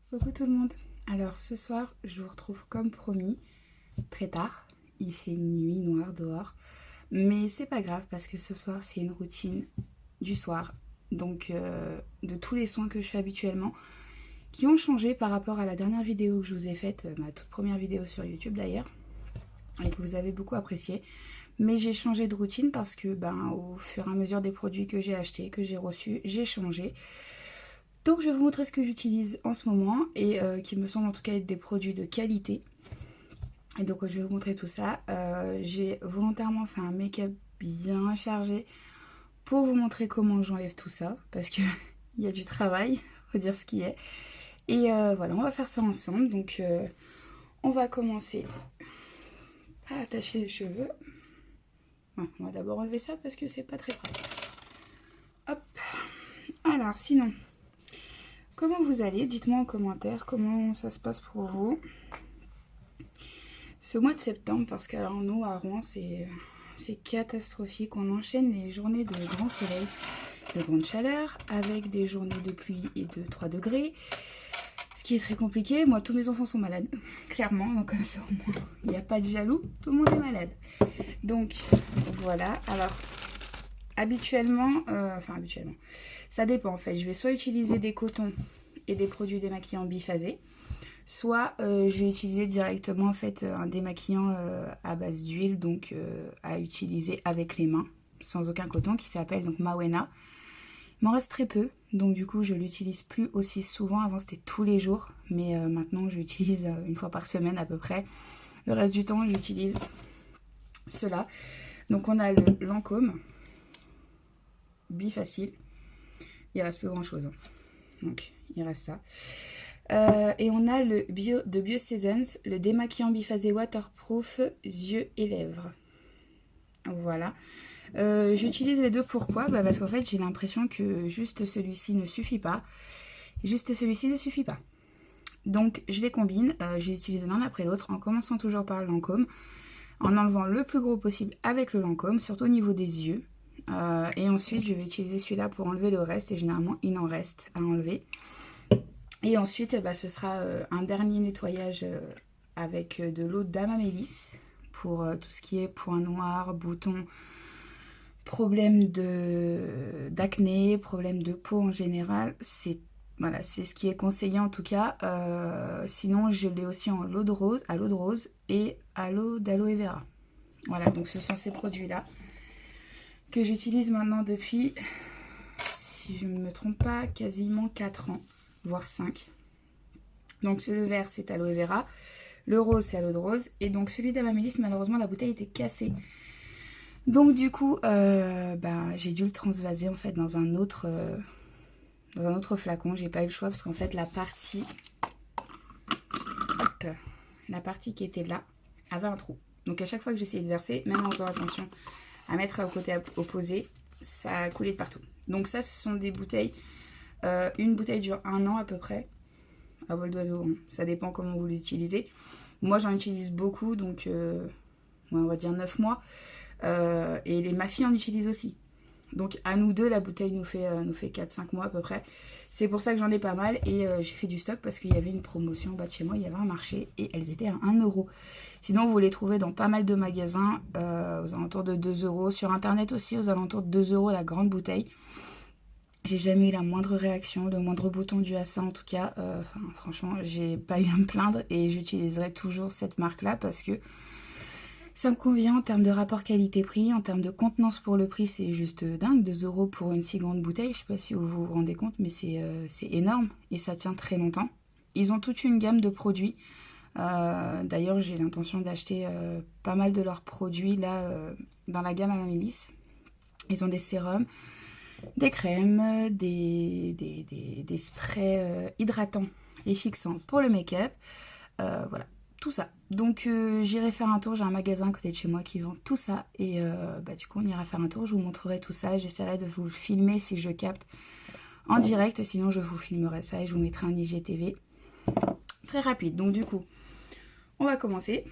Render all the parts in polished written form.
Coucou tout le monde. Alors ce soir, je vous retrouve comme promis, très tard. Il fait nuit noire dehors. Mais c'est pas grave parce que ce soir, c'est une routine du soir. Donc de tous les soins que je fais habituellement, qui ont changé par rapport à la dernière vidéo que je vous ai faite, ma toute première vidéo sur YouTube d'ailleurs, et que vous avez beaucoup apprécié. Mais j'ai changé de routine parce que au fur et à mesure des produits que j'ai achetés, que j'ai reçus, j'ai changé. Donc je vais vous montrer ce que j'utilise en ce moment et qui me semble en tout cas être des produits de qualité. Et donc je vais vous montrer tout ça. J'ai volontairement fait un make-up bien chargé pour vous montrer comment j'enlève tout ça. Parce qu'il y a du travail, faut dire ce qui est. Et voilà, on va faire ça ensemble. Donc on va commencer à attacher les cheveux. Ouais, on va d'abord enlever ça parce que c'est pas très pratique. Hop. Alors sinon... Comment vous allez? Dites-moi en commentaire comment ça se passe pour vous. Ce mois de septembre, parce que alors nous à Rouen c'est catastrophique. On enchaîne les journées de grand soleil, de grande chaleur, avec des journées de pluie et de 3 degrés. Ce qui est très compliqué. Moi tous mes enfants sont malades, clairement. Donc comme ça au moins il n'y a pas de jaloux, tout le monde est malade. Donc voilà, alors... Habituellement, ça dépend en fait. Je vais soit utiliser des cotons et des produits démaquillants biphasés, soit je vais utiliser directement en fait un démaquillant à base d'huile, donc à utiliser avec les mains, sans aucun coton, qui s'appelle donc Mawena. Il m'en reste très peu, donc du coup je l'utilise plus aussi souvent. Avant c'était tous les jours, mais maintenant je l'utilise une fois par semaine à peu près. Le reste du temps j'utilise cela. Donc on a le Lancôme bifacile, il reste plus grand chose, donc il reste ça. Et on a le de Bioseasons, le démaquillant biphasé waterproof yeux et lèvres. Voilà. J'utilise les deux, pourquoi? Parce qu'en fait j'ai l'impression que juste celui-ci ne suffit pas. Donc je les combine, j'ai utilisé l'un après l'autre, en commençant toujours par le Lancôme, en enlevant le plus gros possible avec le Lancôme, surtout au niveau des yeux. Et ensuite je vais utiliser celui-là pour enlever le reste, et généralement il en reste à enlever. Et ensuite ce sera un dernier nettoyage avec de l'eau d'Amamélis pour tout ce qui est points noirs, boutons, problèmes d'acné, problèmes de peau en général. C'est ce qui est conseillé en tout cas. Sinon je l'ai aussi en l'eau de rose, à l'eau de rose et à l'eau d'aloe vera. Voilà, donc ce sont ces produits là que j'utilise maintenant depuis, si je ne me trompe pas, quasiment 4 ans, voire 5. Donc le vert c'est aloe vera, le rose c'est à l'eau de rose, et donc celui d'Amamélis, malheureusement la bouteille était cassée. Donc du coup j'ai dû le transvaser en fait dans un autre flacon. J'ai pas eu le choix parce qu'en fait la partie qui était là avait un trou. Donc à chaque fois que j'essayais de verser, même en faisant attention à mettre au côté opposé, ça a coulé de partout. Donc ça, ce sont des bouteilles. Une bouteille dure 1 an à peu près, à vol d'oiseau, hein. Ça dépend comment vous l'utilisez. Moi, j'en utilise beaucoup, donc on va dire 9 mois. Et ma fille en utilise aussi. Donc à nous deux, la bouteille nous fait 4-5 mois à peu près. C'est pour ça que j'en ai pas mal. Et j'ai fait du stock parce qu'il y avait une promotion en bas de chez moi. Il y avait un marché et elles étaient à 1 euro. Sinon vous les trouvez dans pas mal de magasins aux alentours de 2 euros. Sur internet aussi aux alentours de 2 euros la grande bouteille. J'ai jamais eu la moindre réaction, le moindre bouton dû à ça en tout cas. Franchement j'ai pas eu à me plaindre. Et j'utiliserai toujours cette marque là parce que ça me convient en termes de rapport qualité-prix, en termes de contenance pour le prix, c'est juste dingue. 2 euros pour une si grande bouteille, je sais pas si vous vous rendez compte, mais c'est énorme et ça tient très longtemps. Ils ont toute une gamme de produits. D'ailleurs, j'ai l'intention d'acheter pas mal de leurs produits là dans la gamme Amamélis. Ils ont des sérums, des crèmes, des sprays hydratants et fixants pour le make-up. Voilà. Tout ça. Donc j'irai faire un tour, j'ai un magasin à côté de chez moi qui vend tout ça. Et du coup on ira faire un tour, je vous montrerai tout ça. J'essaierai de vous filmer si je capte en direct. Sinon je vous filmerai ça et je vous mettrai un IGTV. Très rapide. Donc du coup, on va commencer.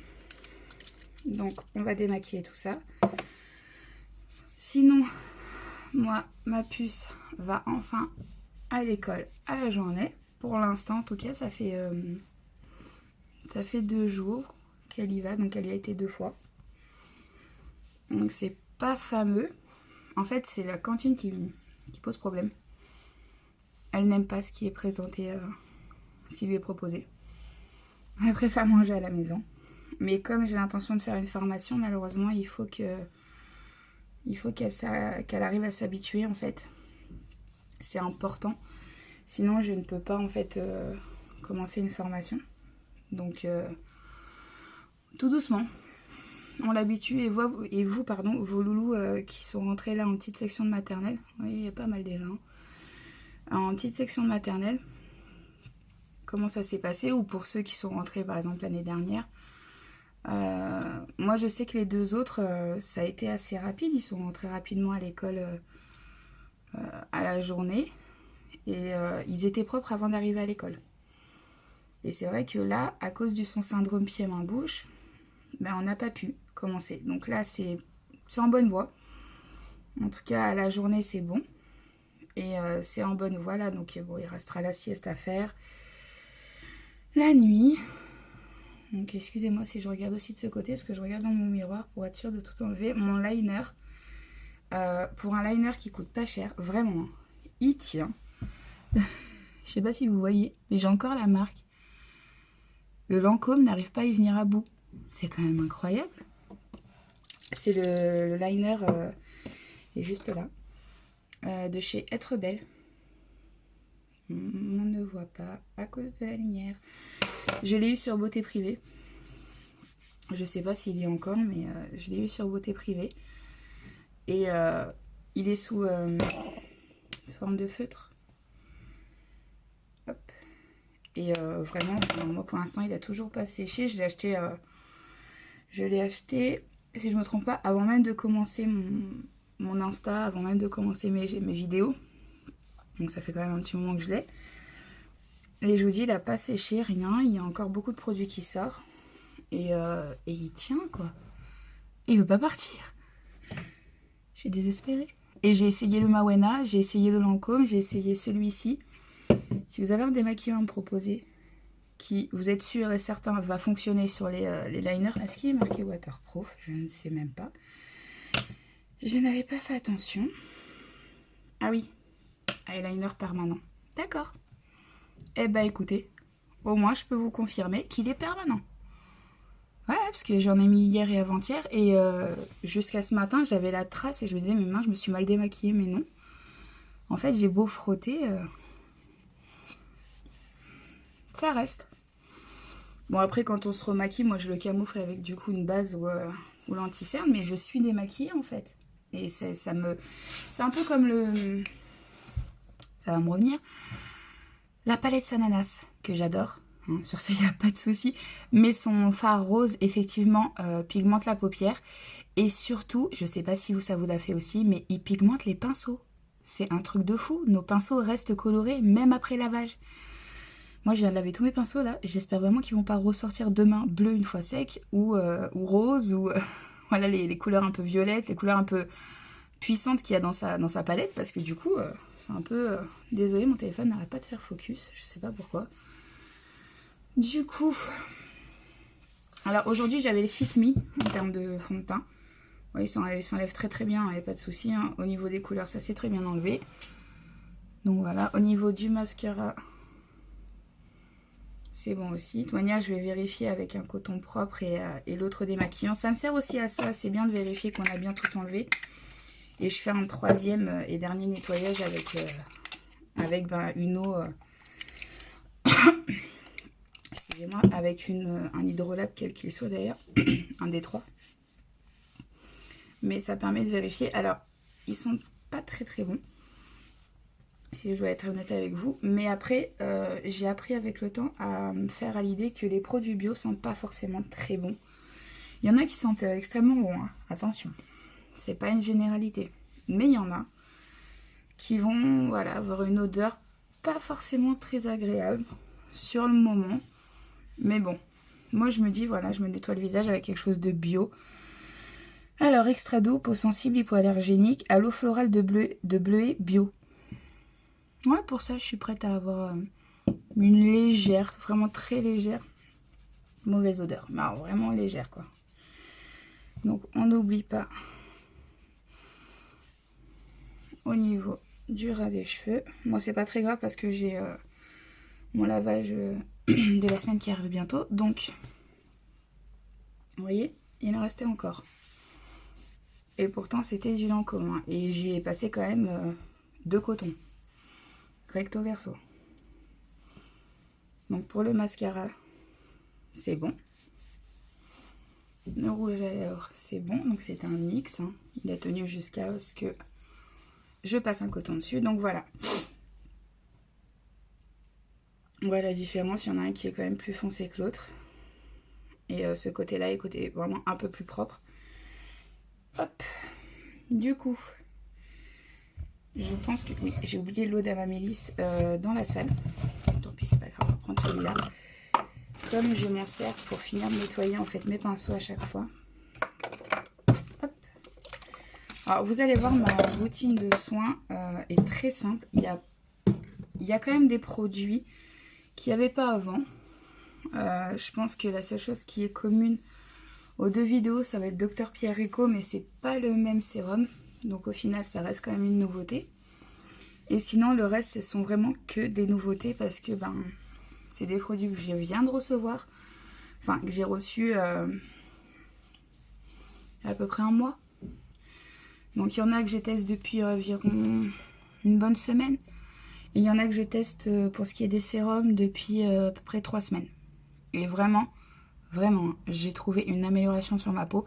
Donc on va démaquiller tout ça. Sinon, moi, ma puce va enfin à l'école à la journée. pour l'instant, en tout cas, ça fait 2 jours qu'elle y va. Donc, elle y a été 2 fois. Donc, c'est pas fameux. En fait, c'est la cantine qui pose problème. Elle n'aime pas ce qui est présenté, ce qui lui est proposé. Elle préfère manger à la maison. Mais comme j'ai l'intention de faire une formation, malheureusement, il faut qu'elle arrive à s'habituer, en fait. C'est important. Sinon, je ne peux pas, en fait, commencer une formation. Donc, tout doucement. On l'habitue. Et vous, vos loulous qui sont rentrés là en petite section de maternelle. Oui, il y a pas mal déjà. Hein. En petite section de maternelle. Comment ça s'est passé? Ou pour ceux qui sont rentrés, par exemple, l'année dernière. Moi, je sais que les 2 autres, ça a été assez rapide. Ils sont rentrés rapidement à l'école à la journée. Et ils étaient propres avant d'arriver à l'école. Et c'est vrai que là, à cause de son syndrome pied-main-bouche, ben, on n'a pas pu commencer. Donc là, c'est en bonne voie. En tout cas, à la journée, c'est bon. Et c'est en bonne voie là. Donc bon, il restera la sieste à faire. La nuit. Donc excusez-moi si je regarde aussi de ce côté, parce que je regarde dans mon miroir pour être sûre de tout enlever. Mon liner, pour un liner qui coûte pas cher, vraiment, hein, il tient. Je sais pas si vous voyez, mais j'ai encore la marque. Le Lancôme n'arrive pas à y venir à bout. C'est quand même incroyable. C'est le liner est juste là, de chez Être Belle. On ne voit pas à cause de la lumière. Je l'ai eu sur Beauté Privée. Je sais pas s'il y est encore, mais je l'ai eu sur Beauté Privée. Et il est sous forme de feutre. Hop. Et vraiment, moi pour l'instant, il a toujours pas séché. Je l'ai acheté, si je me trompe pas, avant même de commencer mon Insta, avant même de commencer mes vidéos. Donc ça fait quand même un petit moment que je l'ai. Et je vous dis, il n'a pas séché, rien. Il y a encore beaucoup de produits qui sortent. Et il tient, quoi. Et il veut pas partir. Je suis désespérée. Et j'ai essayé le Mawena, j'ai essayé le Lancôme, j'ai essayé celui-ci. Si vous avez un démaquillant à me proposer, qui, vous êtes sûr et certain, va fonctionner sur les liners. Est-ce qu'il est marqué waterproof? Je ne sais même pas. Je n'avais pas fait attention. Ah oui. Eyeliner permanent. D'accord. Eh ben écoutez, au moins je peux vous confirmer qu'il est permanent. Voilà, parce que j'en ai mis hier et avant-hier. Et jusqu'à ce matin, j'avais la trace et je me disais, mes mains, je me suis mal démaquillée, mais non. En fait, j'ai beau frotter, ça reste. Bon, après, quand on se remaquille, moi, je le camoufle avec du coup une base ou l'anti-cerne, mais je suis démaquillée, en fait. Et c'est un peu comme le... Ça va me revenir. La palette Sananas, que j'adore. Hein, sur ça, il n'y a pas de souci. Mais son fard rose, effectivement, pigmente la paupière. Et surtout, je ne sais pas si ça vous l'a fait aussi, mais il pigmente les pinceaux. C'est un truc de fou. Nos pinceaux restent colorés, même après lavage. Moi, je viens de laver tous mes pinceaux, là. J'espère vraiment qu'ils ne vont pas ressortir demain bleu une fois sec, ou rose, ou... voilà, les couleurs un peu violettes, les couleurs un peu puissantes qu'il y a dans sa palette. Parce que du coup, c'est un peu... Désolée, mon téléphone n'arrête pas de faire focus. Je sais pas pourquoi. Du coup... Alors, aujourd'hui, j'avais les Fit Me, en termes de fond de teint. Ouais, il s'enlève très très bien, il n'y a pas de souci. Hein. Au niveau des couleurs, ça s'est très bien enlevé. Donc voilà, au niveau du mascara... C'est bon aussi. De toute manière, je vais vérifier avec un coton propre et l'autre démaquillant. Ça me sert aussi à ça. C'est bien de vérifier qu'on a bien tout enlevé. Et je fais un troisième et dernier nettoyage avec une eau... Excusez-moi. Avec un hydrolat, quel qu'il soit d'ailleurs. Un des 3. Mais ça permet de vérifier. Alors, ils sont pas très très bons. Si je dois être honnête avec vous. Mais après, j'ai appris avec le temps à me faire à l'idée que les produits bio sont pas forcément très bons. Il y en a qui sont extrêmement bons, hein. Attention. C'est pas une généralité. Mais il y en a qui vont avoir une odeur pas forcément très agréable sur le moment. Mais bon, moi je me dis, voilà, je me nettoie le visage avec quelque chose de bio. Alors, extra doux, peau sensible, hypoallergénique, à l'eau florale de bleuet bio. Ouais, pour ça, je suis prête à avoir une légère, vraiment très légère, mauvaise odeur. Mais alors, vraiment légère, quoi. Donc, on n'oublie pas au niveau du ras des cheveux. Moi, c'est pas très grave parce que j'ai mon lavage de la semaine qui arrive bientôt. Donc, vous voyez, il en restait encore. Et pourtant, c'était du Lancôme. Et j'y ai passé quand même 2 cotons. Recto verso. Donc, pour le mascara, c'est bon. Le rouge à lèvres, c'est bon. Donc, c'est un mix. Hein. Il a tenu jusqu'à ce que je passe un coton dessus. Donc, voilà. Voilà la différence. Il y en a un qui est quand même plus foncé que l'autre. Et ce côté-là est côté vraiment un peu plus propre. Hop. Du coup, je pense que oui, j'ai oublié l'eau d'Amamélis dans la salle. Tant pis, c'est pas grave, on va prendre celui-là. Comme je m'en sers pour finir de nettoyer en fait mes pinceaux à chaque fois. Hop. Alors, vous allez voir, ma routine de soins est très simple. Il y a quand même des produits qu'il n'y avait pas avant. Je pense que la seule chose qui est commune aux 2 vidéos, ça va être Dr Pierre Rico, mais c'est pas le même sérum. Donc au final, ça reste quand même une nouveauté. Et sinon, le reste, ce sont vraiment que des nouveautés parce que c'est des produits que je viens de recevoir. Enfin, que j'ai reçus à peu près un mois. Donc il y en a que je teste depuis environ une bonne semaine. Et il y en a que je teste pour ce qui est des sérums depuis à peu près 3 semaines. Et vraiment, j'ai trouvé une amélioration sur ma peau.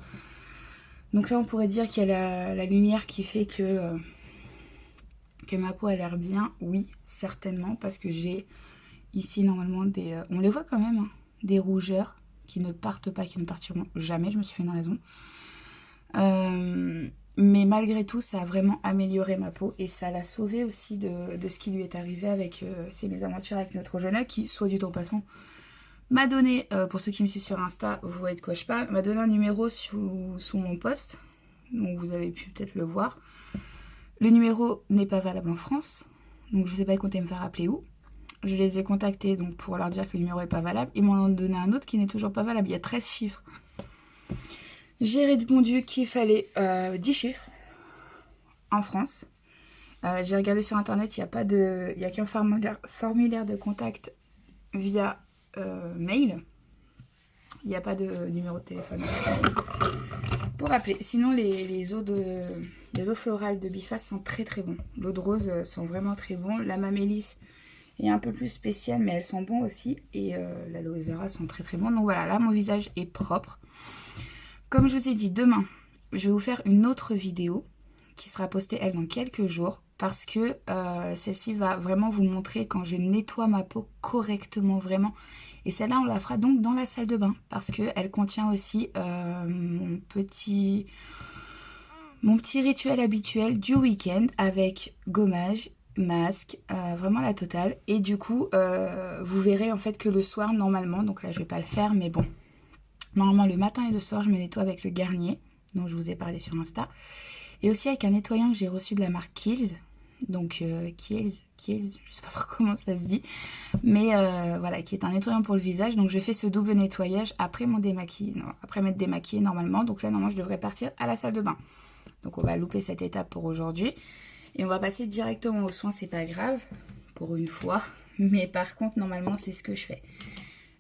Donc là, on pourrait dire qu'il y a la lumière qui fait que ma peau a l'air bien. Oui, certainement, parce que j'ai ici normalement des... on les voit quand même, hein, des rougeurs qui ne partent pas, qui ne partiront jamais. Je me suis fait une raison. Mais malgré tout, ça a vraiment amélioré ma peau. Et ça l'a sauvée aussi de ce qui lui est arrivé avec ces mésaventures avec notre jeune homme qui, soit du temps passant, m'a donné, pour ceux qui me suivent sur Insta, vous voyez de quoi je parle, m'a donné un numéro sous mon post. Donc vous avez pu peut-être le voir. Le numéro n'est pas valable en France. Donc je ne sais pas, ils comptaient me faire appeler où. Je les ai contactés donc pour leur dire que le numéro n'est pas valable. Ils m'en ont donné un autre qui n'est toujours pas valable. Il y a 13 chiffres. J'ai répondu qu'il fallait 10 chiffres en France. J'ai regardé sur internet, il n'y a qu'un formulaire de contact via mail. Il n'y a pas de numéro de téléphone pour appeler. Sinon, les eaux florales de Biface sont très très bons. L'eau de rose sont vraiment très bons. La Mamélis est un peu plus spéciale, mais elles sont bons aussi. Et l'aloe vera sont très très bons. Donc voilà, là mon visage est propre. Comme je vous ai dit, demain, je vais vous faire une autre vidéo qui sera postée, elle, dans quelques jours. Parce que celle-ci va vraiment vous montrer quand je nettoie ma peau correctement, vraiment. Et celle-là, on la fera donc dans la salle de bain. Parce qu'elle contient aussi mon petit rituel habituel du week-end avec gommage, masque, vraiment la totale. Et du coup, vous verrez en fait que le soir, normalement, donc là, je vais pas le faire, mais bon. Normalement, le matin et le soir, je me nettoie avec le Garnier, dont je vous ai parlé sur Insta. Et aussi avec un nettoyant que j'ai reçu de la marque Kiehl's. Donc Kiehl's, je sais pas trop comment ça se dit. Mais voilà, qui est un nettoyant pour le visage. Donc je fais ce double nettoyage après mon démaquillé. Non, après m'être démaquillée normalement. Donc là, normalement, je devrais partir à la salle de bain. Donc on va louper cette étape pour aujourd'hui. Et on va passer directement aux soins, c'est pas grave. Pour une fois. Mais par contre, normalement, c'est ce que je fais.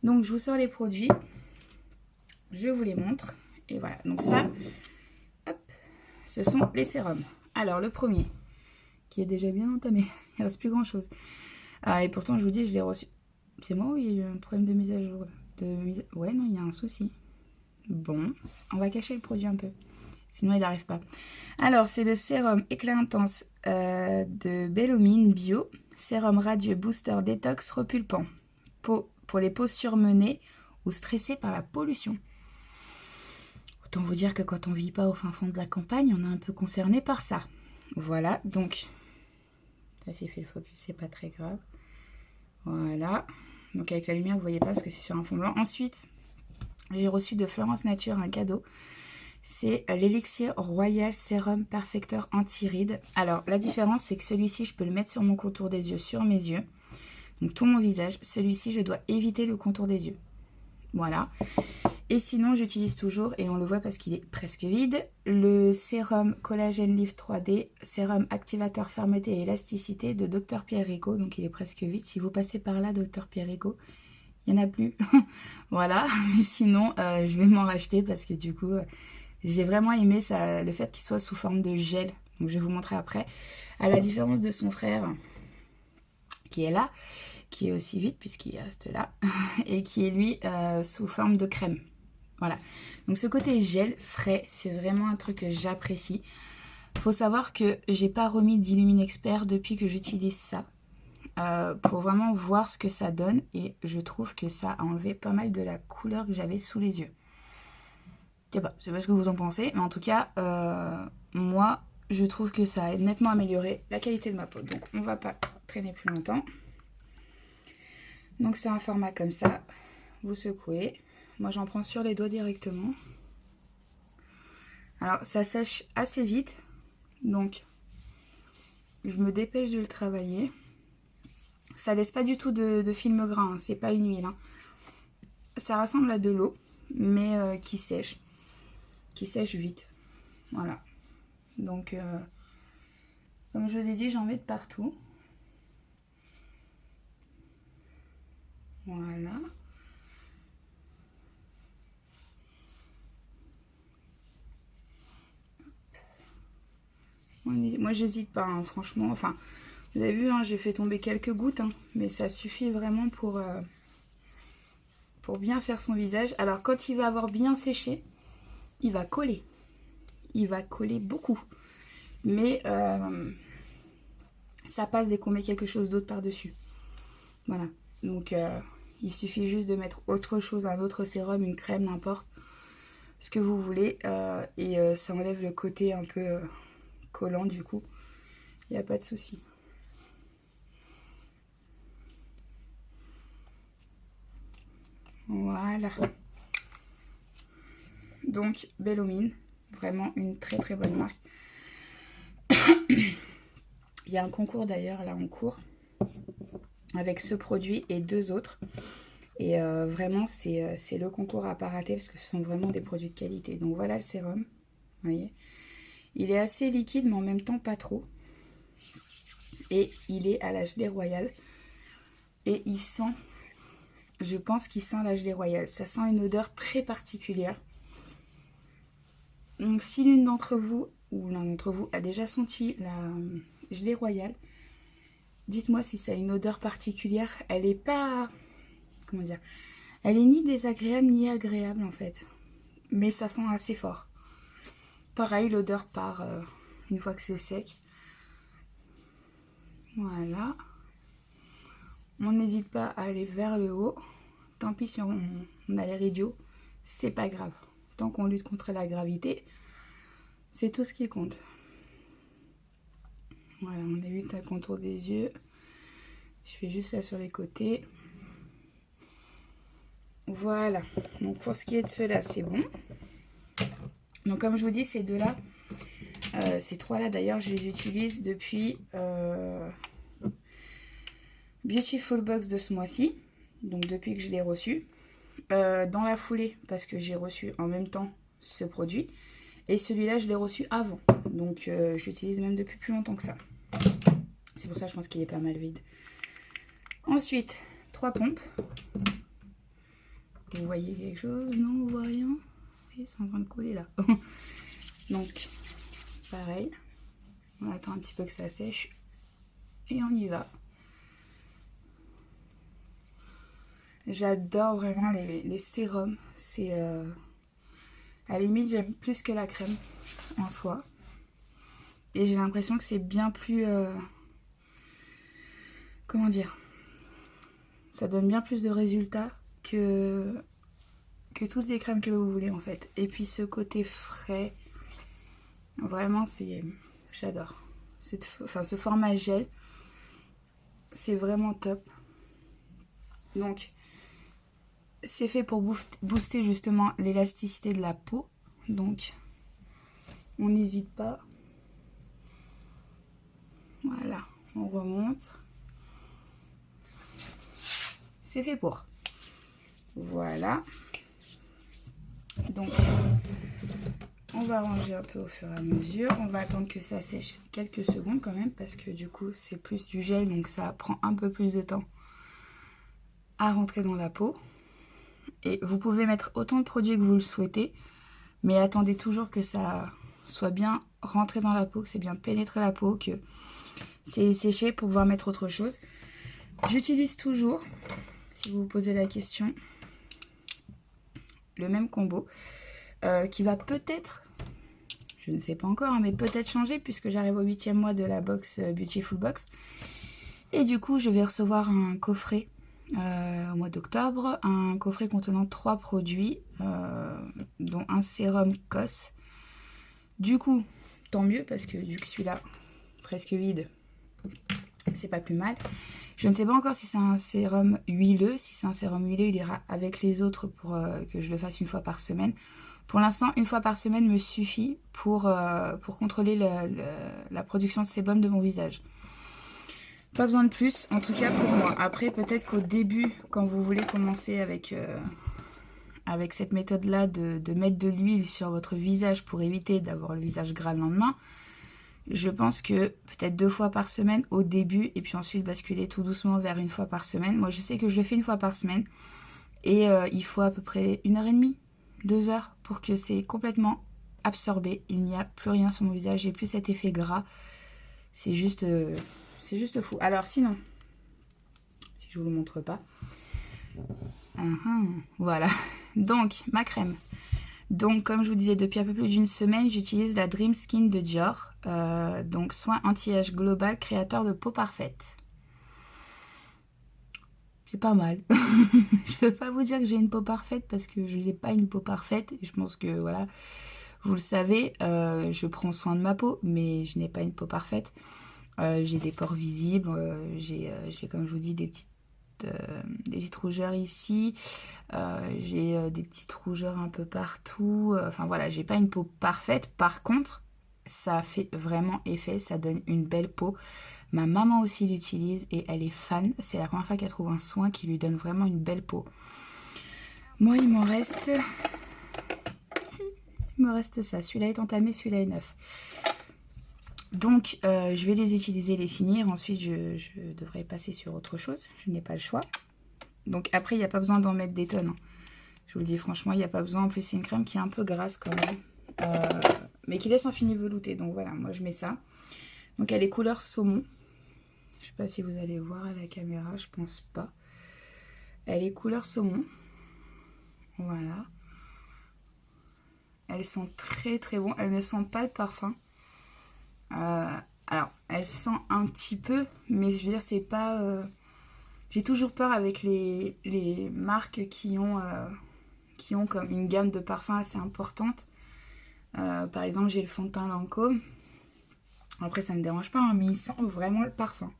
Donc je vous sors les produits. Je vous les montre. Et voilà, donc ça, hop, ce sont les sérums. Alors le premier, qui est déjà bien entamé. Il ne reste plus grand chose. Et pourtant, je vous dis, je l'ai reçu. C'est moi ou il y a eu un problème de mise à jour Ouais, non, il y a un souci. Bon, on va cacher le produit un peu. Sinon, il n'arrive pas. Alors, c'est le sérum éclat intense de Bellomine Bio. Sérum radieux booster détox repulpant. Pour les peaux surmenées ou stressées par la pollution. Autant vous dire que quand on ne vit pas au fin fond de la campagne, on est un peu concerné par ça. Voilà, donc... Ça, j'ai fait le focus, c'est pas très grave. Voilà. Donc avec la lumière, vous voyez pas parce que c'est sur un fond blanc. Ensuite, j'ai reçu de Florence Nature un cadeau. C'est l'Elixir Royal Sérum Perfecteur Anti-Rides. Alors, la différence, c'est que celui-ci, je peux le mettre sur mon contour des yeux, sur mes yeux. Donc tout mon visage. Celui-ci, je dois éviter le contour des yeux. Voilà. Et sinon, j'utilise toujours, et on le voit parce qu'il est presque vide, le sérum Collagène Lift 3D, sérum activateur fermeté et élasticité de Dr Pierre Rigaud. Donc il est presque vide. Si vous passez par là, Dr Pierre Rigaud, il n'y en a plus. Voilà. Mais sinon, je vais m'en racheter parce que du coup, j'ai vraiment aimé ça, le fait qu'il soit sous forme de gel. Donc je vais vous montrer après. À la différence de son frère, qui est là, qui est aussi vide puisqu'il reste là, et qui est lui sous forme de crème. Voilà. Donc ce côté gel frais, c'est vraiment un truc que j'apprécie. Faut savoir que j'ai pas remis d'Illumine Expert depuis que j'utilise ça. Pour vraiment voir ce que ça donne. Et je trouve que ça a enlevé pas mal de la couleur que j'avais sous les yeux. Je sais pas ce que vous en pensez. Mais en tout cas, moi, je trouve que ça a nettement amélioré la qualité de ma peau. Donc on va pas traîner plus longtemps. Donc c'est un format comme ça. Vous secouez. Moi, j'en prends sur les doigts directement. Alors, ça sèche assez vite. Donc, je me dépêche de le travailler. Ça laisse pas du tout de film gras. Hein. C'est pas une huile. Hein. Ça ressemble à de l'eau, mais qui sèche. Qui sèche vite. Voilà. Donc, comme je vous ai dit, j'en mets de partout. Voilà. Moi, j'hésite pas, hein, franchement. Enfin, vous avez vu, hein, j'ai fait tomber quelques gouttes, hein, mais ça suffit vraiment pour bien faire son visage. Alors, quand il va avoir bien séché, il va coller. Il va coller beaucoup. Mais ça passe dès qu'on met quelque chose d'autre par-dessus. Voilà. Donc, il suffit juste de mettre autre chose, un autre sérum, une crème, n'importe. Ce que vous voulez. Et ça enlève le côté un peu collant du coup. Il n'y a pas de souci. Voilà. Donc, Bellomine. Vraiment une très très bonne marque. Il y a un concours d'ailleurs là en cours. Avec ce produit et deux autres. Et vraiment, c'est le concours à pas rater parce que ce sont vraiment des produits de qualité. Donc voilà le sérum. Vous voyez. Il est assez liquide, mais en même temps pas trop. Et il est à la gelée royale. Et il sent, je pense qu'il sent la gelée royale. Ça sent une odeur très particulière. Donc si l'une d'entre vous, ou l'un d'entre vous, a déjà senti la gelée royale, dites-moi si ça a une odeur particulière. Elle est pas... Comment dire? Elle est ni désagréable ni agréable en fait. Mais ça sent assez fort. Pareil, l'odeur part une fois que c'est sec. Voilà. On n'hésite pas à aller vers le haut. Tant pis si on a l'air idiot, c'est pas grave. Tant qu'on lutte contre la gravité, c'est tout ce qui compte. Voilà, on évite un contour des yeux. Je fais juste ça sur les côtés. Voilà. Donc pour ce qui est de ceux-là, c'est bon. Donc comme je vous dis, ces deux-là, ces trois-là d'ailleurs, je les utilise depuis Beautiful Box de ce mois-ci. Donc depuis que je l'ai reçu. Dans la foulée, parce que j'ai reçu en même temps ce produit. Et celui-là, je l'ai reçu avant. Donc j'utilise même depuis plus longtemps que ça. C'est pour ça que je pense qu'il est pas mal vide. Ensuite, 3 pompes. Vous voyez quelque chose? Non, on voit rien. C'est en train de coller là. Donc, pareil. On attend un petit peu que ça sèche. Et on y va. J'adore vraiment les sérums. C'est... à la limite, j'aime plus que la crème en soi. Et j'ai l'impression que c'est bien plus... comment dire? Ça donne bien plus de résultats que toutes les crèmes que vous voulez en fait. Et puis ce côté frais, vraiment c'est... J'adore. Enfin, ce format gel, c'est vraiment top. Donc, c'est fait pour booster justement l'élasticité de la peau. Donc, on n'hésite pas. Voilà, on remonte. c'est fait pour. Voilà. Donc, on va ranger un peu au fur et à mesure. On va attendre que ça sèche quelques secondes quand même, parce que du coup, c'est plus du gel, donc ça prend un peu plus de temps à rentrer dans la peau. Et vous pouvez mettre autant de produits que vous le souhaitez, mais attendez toujours que ça soit bien rentré dans la peau, que c'est bien pénétré la peau, que c'est séché pour pouvoir mettre autre chose. J'utilise toujours, si vous vous posez la question, le même combo qui va peut-être, je ne sais pas encore, hein, mais peut-être changer puisque j'arrive au 8e mois de la box Beautiful Box. Et du coup, je vais recevoir un coffret au mois d'octobre, un coffret contenant 3 produits, dont un sérum COS. Du coup, tant mieux parce que vu que celui-là, presque vide, c'est pas plus mal. Je ne sais pas encore si c'est un sérum huileux. Si c'est un sérum huileux, il ira avec les autres pour que je le fasse une fois par semaine. Pour l'instant, une fois par semaine me suffit pour contrôler la production de sébum de mon visage. Pas besoin de plus, en tout cas pour moi. Après, peut-être qu'au début, quand vous voulez commencer avec cette méthode-là de mettre de l'huile sur votre visage pour éviter d'avoir le visage gras le lendemain, je pense que peut-être 2 fois par semaine au début et puis ensuite basculer tout doucement vers 1 fois par semaine. Moi, je sais que je le fais 1 fois par semaine et il faut à peu près 1h30, 2 heures pour que c'est complètement absorbé. Il n'y a plus rien sur mon visage, j'ai plus cet effet gras. C'est juste fou. Alors sinon, si je vous le montre pas, voilà. Donc ma crème. Donc, comme je vous disais, depuis un peu plus d'une semaine, j'utilise la Dream Skin de Dior. Donc, soin anti-âge global, créateur de peau parfaite. C'est pas mal. Je peux pas vous dire que j'ai une peau parfaite parce que je n'ai pas une peau parfaite. Et je pense que, voilà, vous le savez, je prends soin de ma peau, mais je n'ai pas une peau parfaite. J'ai des pores visibles, j'ai, comme je vous dis, des petites rougeurs ici, j'ai des petites rougeurs un peu partout, enfin voilà, j'ai pas une peau parfaite. Par contre, ça fait vraiment effet, ça donne une belle peau. Ma maman aussi l'utilise et elle est fan, c'est la première fois qu'elle trouve un soin qui lui donne vraiment une belle peau. Moi il me reste ça, celui-là est entamé, celui-là est neuf. Donc, je vais les utiliser, les finir. Ensuite, je devrais passer sur autre chose. Je n'ai pas le choix. Donc, après, il n'y a pas besoin d'en mettre des tonnes. Hein. Je vous le dis franchement, il n'y a pas besoin. En plus, c'est une crème qui est un peu grasse quand même. Mais qui laisse un fini velouté. Donc, voilà, moi, je mets ça. Donc, elle est couleur saumon. Je ne sais pas si vous allez voir à la caméra. Je pense pas. Elle est couleur saumon. Voilà. Elle sent très, très bon. Elle ne sent pas le parfum. Alors, elle sent un petit peu, mais je veux dire, c'est pas... J'ai toujours peur avec les marques qui ont comme une gamme de parfums assez importante. Par exemple, j'ai le fond de teint Lancôme. Après, ça me dérange pas, hein, mais il sent vraiment le parfum.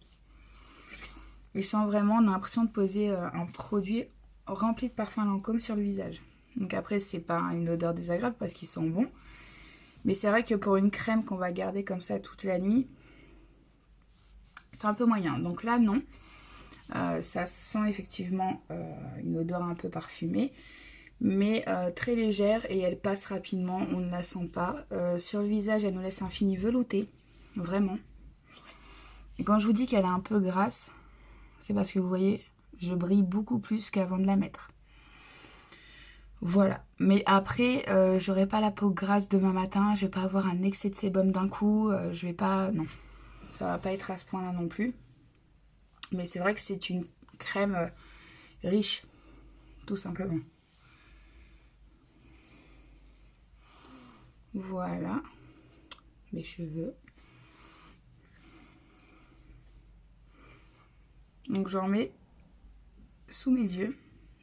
Il sent vraiment, on a l'impression de poser un produit rempli de parfum Lancôme sur le visage. Donc après, c'est pas une odeur désagréable parce qu'ils sont bons. Mais c'est vrai que pour une crème qu'on va garder comme ça toute la nuit, c'est un peu moyen. Donc là, non. Ça sent effectivement une odeur un peu parfumée, mais très légère et elle passe rapidement. On ne la sent pas. Sur le visage, elle nous laisse un fini velouté. Vraiment. Et quand je vous dis qu'elle est un peu grasse, c'est parce que vous voyez, je brille beaucoup plus qu'avant de la mettre. Voilà, mais après, j'aurai pas la peau grasse demain matin, je vais pas avoir un excès de sébum d'un coup, je vais pas, non, ça va pas être à ce point-là non plus. Mais c'est vrai que c'est une crème riche, tout simplement. Voilà, mes cheveux. Donc j'en mets sous mes yeux,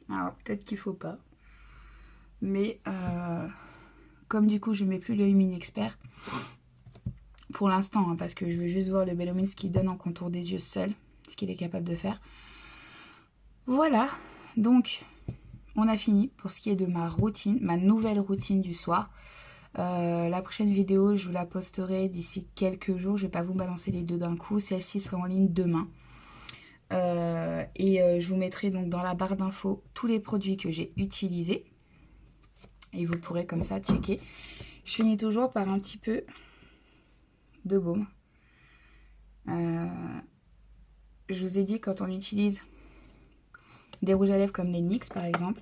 alors peut-être qu'il faut pas. Mais comme du coup je mets plus le Lumine Expert pour l'instant, hein, parce que je veux juste voir le Bellomine ce qu'il donne en contour des yeux seul, ce qu'il est capable de faire. Voilà, donc on a fini pour ce qui est de ma routine, ma nouvelle routine du soir. La prochaine vidéo, je vous la posterai d'ici quelques jours. Je vais pas vous balancer les deux d'un coup. Celle-ci sera en ligne demain. Je vous mettrai donc dans la barre d'infos tous les produits que j'ai utilisés. Et vous pourrez comme ça checker. Je finis toujours par un petit peu de baume. Je vous ai dit, quand on utilise des rouges à lèvres comme les NYX par exemple,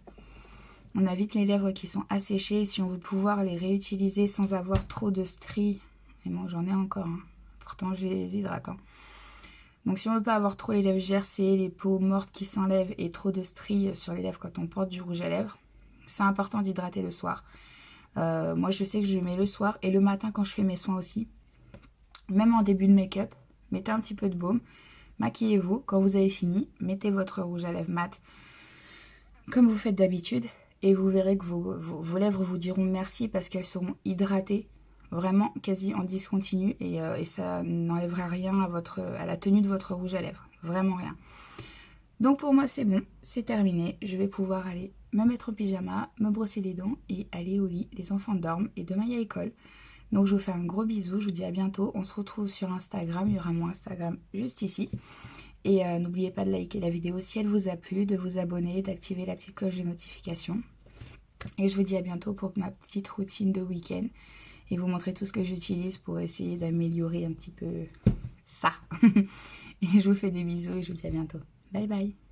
on a vite les lèvres qui sont asséchées. Si on veut pouvoir les réutiliser sans avoir trop de stries, et moi j'en ai encore, hein. Pourtant je les hydrate. Hein. Donc si on veut pas avoir trop les lèvres gercées, les peaux mortes qui s'enlèvent et trop de stries sur les lèvres quand on porte du rouge à lèvres, c'est important d'hydrater le soir. Moi je sais que je mets le soir et le matin quand je fais mes soins aussi. Même en début de make-up, mettez un petit peu de baume, maquillez-vous. Quand vous avez fini, mettez votre rouge à lèvres mat comme vous faites d'habitude. Et vous verrez que vos lèvres vous diront merci parce qu'elles seront hydratées vraiment quasi en discontinu et ça n'enlèvera rien à la tenue de votre rouge à lèvres. Vraiment rien. Donc pour moi c'est bon, c'est terminé. Je vais pouvoir aller me mettre en pyjama, me brosser les dents et aller au lit. Les enfants dorment et demain il y a école. Donc je vous fais un gros bisou, je vous dis à bientôt. On se retrouve sur Instagram, il y aura mon Instagram juste ici. Et n'oubliez pas de liker la vidéo si elle vous a plu, de vous abonner, d'activer la petite cloche de notification. Et je vous dis à bientôt pour ma petite routine de week-end. Et vous montrer tout ce que j'utilise pour essayer d'améliorer un petit peu ça. Et je vous fais des bisous et je vous dis à bientôt. Bye bye.